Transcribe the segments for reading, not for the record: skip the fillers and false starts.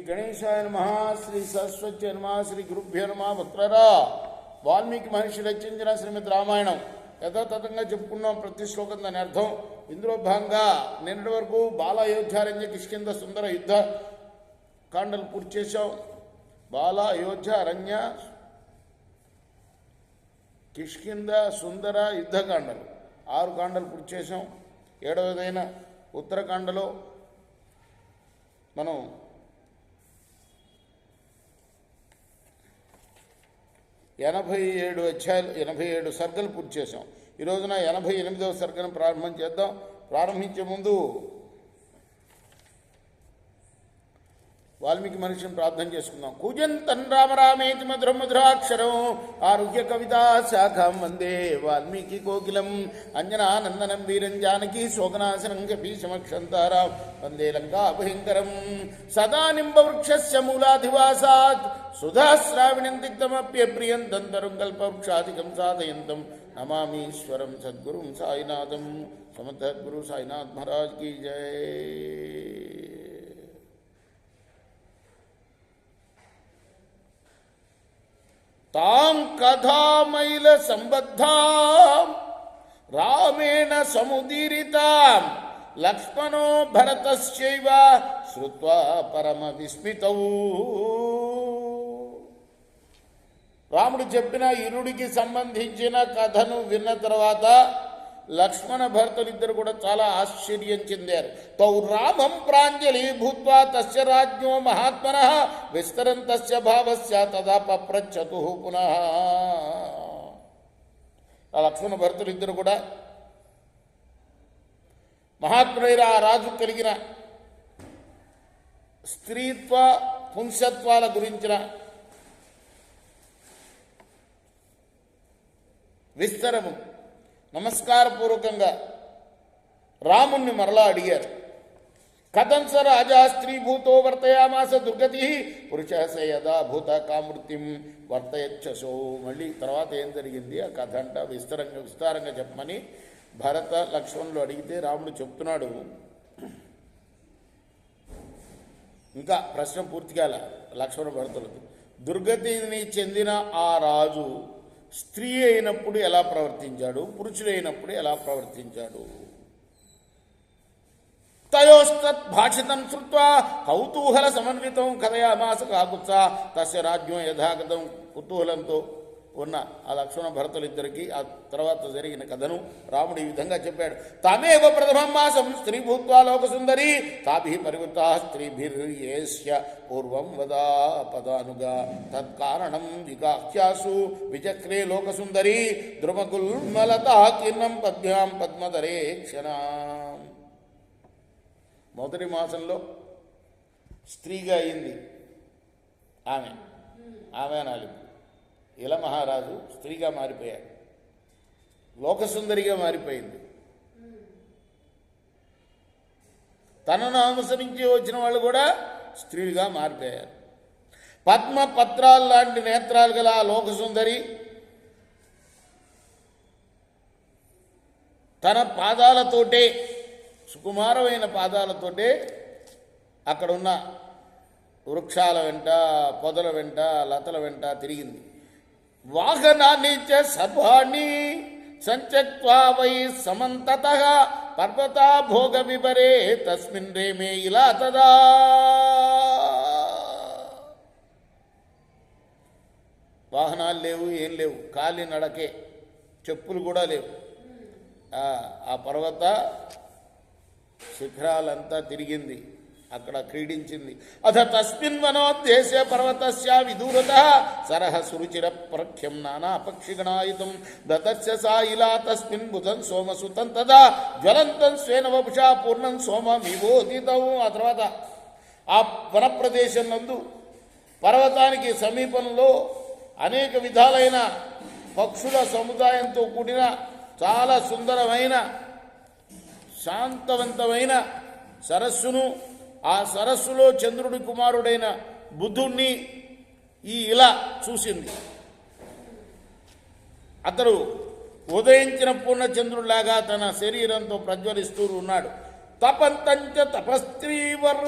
గణేశాయ నమః, శ్రీ సరస్వతి నమః, శ్రీ గురుభ్యో నమః. భక్తులారా, వాల్మీకి మహర్షి రచించిన శ్రీమద్ రామాయణం యథాతథంగా చెప్పుకున్నాం. ప్రతి శ్లోకం దాని అర్థం. ఇందులో భాగంగా నిన్నటి వరకు బాల అయోధ్యారణ్య కిష్కింద సుందర యుద్ధ కాండలు పూర్తి చేశాం. బాల అయోధ్య అరణ్య కిష్కింద సుందర యుద్ధకాండలు 6 కాండలు పూర్తి చేశాం. 7వదైన ఉత్తరకాండలో మనం 87 అధ్యాయాలు 87 సర్గలు పూర్తి చేశాం. ఈ రోజున 88వ సర్గను ప్రారంభం చేద్దాం. ప్రారంభించే ముందు వాల్మీకి మహర్షిని ప్రార్థన చేసుకుందాం. కూజంతం రామ రామేతి మధురం మధురాక్షరం ఆరుహ్య కవితా శాఖం వందే వాల్మీకి కోకిలం అంజనానందనం వీరం జానకి శోకనాశనం కపీశమక్షంతారాం వందే లంకాభయంకరం. సదా నింబవృక్షస్య మూలాధివాసాత్ సుధాశ్రావిణం తిక్తమప్యప్రియంతం తరుం కల్పవృక్షాధికం సాధయంతం నమామీశ్వరం సద్గురుం సాయినాథం. సమర్థ గురు సాయినాథ్ మహారాజ్ की जय. తాం కథామైల సంబద్ధాం రామేణ సముదీరితాం లక్ష్మణో భరతశ్చైవ శ్రుత్వా పరమ విస్మితౌ. రాముడు చెప్పిన ఇరుడికి సంబంధించిన కథను విన్న తర్వాత లక్ష్మణ భరతులిద్దరు కూడా చాలా ఆశ్చర్యం చెందారు. తౌ రామం ప్రాంజలి భూత్వా తస్య రాజ్ఞో మహాత్మనః విస్తరం తస్య భావస్య తదా పప్రచ్చతు పునః. ఆ లక్ష్మణ భరతులిద్దరు కూడా మహాత్ముడైన ఆ రాజు కలిగిన స్త్రీత్వ పుంసత్వాల గురించిన విస్తరము నమస్కారపూర్వకంగా రాముణ్ణి మరలా అడిగారు. కథం స రాజా స్త్రీభూతో వర్తయామాస దుర్గతి పురుషస యదా భూత కామృత్యం వర్తయచ్చసో. మళ్ళీ తర్వాత ఏం జరిగింది ఆ కథ అంట విస్తారంగా చెప్పమని భరత లక్ష్మణులు అడిగితే రాముడు చెప్తున్నాడు. ఇంకా ప్రశ్న పూర్తిగా లక్ష్మణ భరతులకు. దుర్గతిని చెందిన ఆ రాజు స్త్రీ అయినప్పుడు ఎలా ప్రవర్తించాడు, పురుషుడైనప్పుడు ఎలా ప్రవర్తించాడు. తయోస్తత్ భాషితం శ్రుత్వా కౌతూహల సమన్వితం కథయామాస కాకుత్సా తస్య రాజ్యం యథాగతం. కుతూహలంతో ఉన్న ఆ లక్ష్మణ భరతులిద్దరికీ ఆ తర్వాత జరిగిన కథను రాముడు ఈ విధంగా చెప్పాడు. తామేవ ప్రథమం మాసం స్త్రీ భూత్వా లోకసుందరి తాభి పరివృతా స్త్రీభిర్యేస్య పూర్వం వదా పదానుగా తత్కారణం విగాఖ్యాసు విచక్రే లోకసుందరి ద్రుమకుల్మలతా కీర్ణం పద్భ్యాం పద్మధరే క్షణాం. మొదటి మాసంలో స్త్రీగా అయింది ఆమె అనాలి. ఇల మహారాజు స్త్రీగా మారిపోయాడు, లోకసుందరిగా మారిపోయింది. తనను అనుసరించి వచ్చిన వాళ్ళు కూడా స్త్రీలుగా మారిపోయారు. పద్మ పత్రాలు లాంటి నేత్రాలు గల ఆ లోకసుందరి తన పాదాలతోటే, సుకుమారమైన పాదాలతోటే అక్కడున్న వృక్షాల వెంట, పొదల వెంట, లతల వెంట తిరిగింది. వాహనాన్ని చ సర్వాణి సంచక్త్వా వై సమంతతః పర్వతా భోగ విపరే తస్మిన్ రేమే ఇలా తదా. వాహనాలు లేవు, ఏం లేవు, కాలి నడకే, చెప్పులు కూడా లేవు. ఆ పర్వత శిఖరాలంతా తిరిగింది, అక్కడ క్రీడించింది. అథ తస్మిన్ వనోద్దేశ పర్వతస్య విదూరతః సరహ సురుచిర ప్రఖ్యం నానా పక్షిగణాయుతం దతస్య సాయిలా తస్మిన్ బుధం సోమసుతం తదా జ్వలంతం స్వేన వపుషా పూర్ణం సోమమివోదితం. ఆ తర్వాత ఆ వనప్రదేశం నందు పర్వతానికి సమీపంలో అనేక విధాలైన పక్షుల సముదాయంతో కూడిన చాలా సుందరమైన శాంతవంతమైన సరస్సును, ఆ సరస్సులో చంద్రుడి కుమారుడైన బుద్ధుణ్ణి ఈ ఇలా చూసింది. అతడు ఉదయించిన పూర్ణచంద్రుడిలాగా తన శరీరంతో ప్రజ్వలిస్తూ ఉన్నాడు. తపంతంచ తపస్త్రీవర్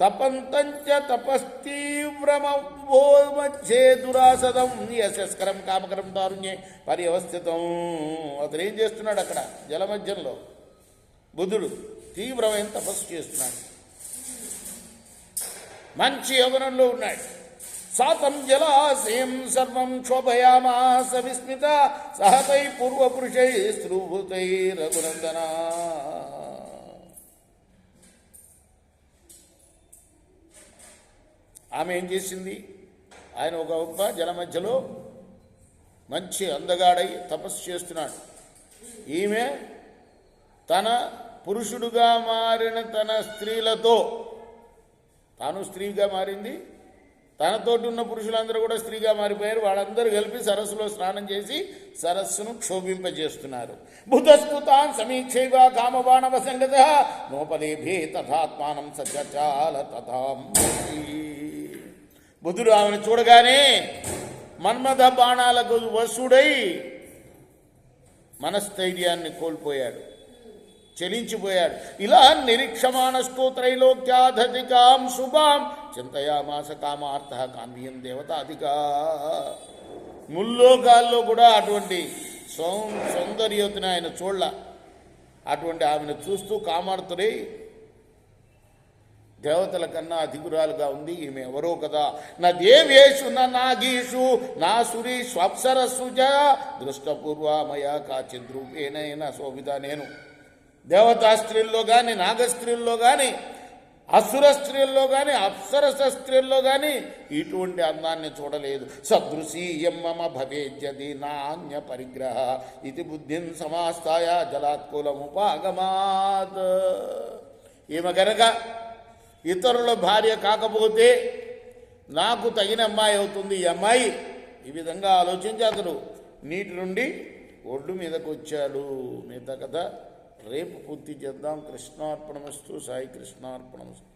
తపంతంచ తపస్తీవ్రమో మధ్యే దురాసదం యశస్కరం కామకరం దారుణ్యే పర్యవస్థితం. అతను ఏం చేస్తున్నాడు అక్కడ జలమధ్యంలో? బుద్ధుడు తీవ్రమైన తపస్సు చేస్తున్నాడు, మంచి యవనంలో ఉన్నాడు. సాతం జలాశయం సర్వం క్షోభయామాస విస్మిత సహతై పూర్వపురుషై స్త్రూభూతై రఘునందన. ఆమె ఏం చేసింది? ఆయన ఒక గొప్ప జల మధ్యలో మంచి అందగాడై తపస్సు చేస్తున్నాడు. ఈమె తన పురుషుడుగా మారిన తన స్త్రీలతో, తాను స్త్రీగా మారింది, తనతోటి ఉన్న పురుషులందరూ కూడా స్త్రీగా మారిపోయారు. వాళ్ళందరూ కలిపి సరస్సులో స్నానం చేసి సరస్సును క్షోభింపజేస్తున్నారు. బుధస్ఫుతాన్ సమీక్షైవ కామబాణవ సంగత నోపలేభే తథాత్మానం సత్యచాల తథాంసి. బుధుడు ఆమెను చూడగానే మన్మథ బాణాలకు వశుడై మనస్థైర్యాన్ని కోల్పోయాడు, చలించిపోయాడు. ఇలా నిరీక్షమాణస్థో త్రైలోక్యాధికాం శుభాం చింతయామాస కామార్థ కాందీయం దేవతాధికా. ముల్లోకాల్లో కూడా అటువంటి సౌందర్యతని ఆయన చూడల. అటువంటి ఆమెను చూస్తూ కామార్థుడై దేవతల కన్నా అధికురాలుగా ఉంది ఈమె ఎవరో కదా. నా దేవేషు నా నాగీషు నా సురీ స్వప్సరస్సు దృష్టపూర్వమయా కాచిద్రూపేనైనా శోభిత. నేను దేవతా స్త్రీల్లో కానీ, నాగస్త్రీల్లో కానీ, అసుర స్త్రీల్లో కానీ, అప్సరస స్త్రీల్లో కానీ ఇటువంటి అందాన్ని చూడలేదు. సదృశీయం మమ భవేద్యది నాణ్య పరిగ్రహ ఇది బుద్ధిం సమాస్తాయ జలాత్కూలముపాగమాత్. ఈమె గనక ఇతరుల భార్య కాకపోతే నాకు తగిన అమ్మాయి అవుతుంది ఈ అమ్మాయి. ఈ విధంగా ఆలోచించి అతడు నీటి నుండి ఒడ్డు మీదకు వచ్చాడు. మిగతా కథ రేపు పూర్తి చేద్దాం. కృష్ణార్పణమస్తు. సాయి కృష్ణార్పణమస్తు.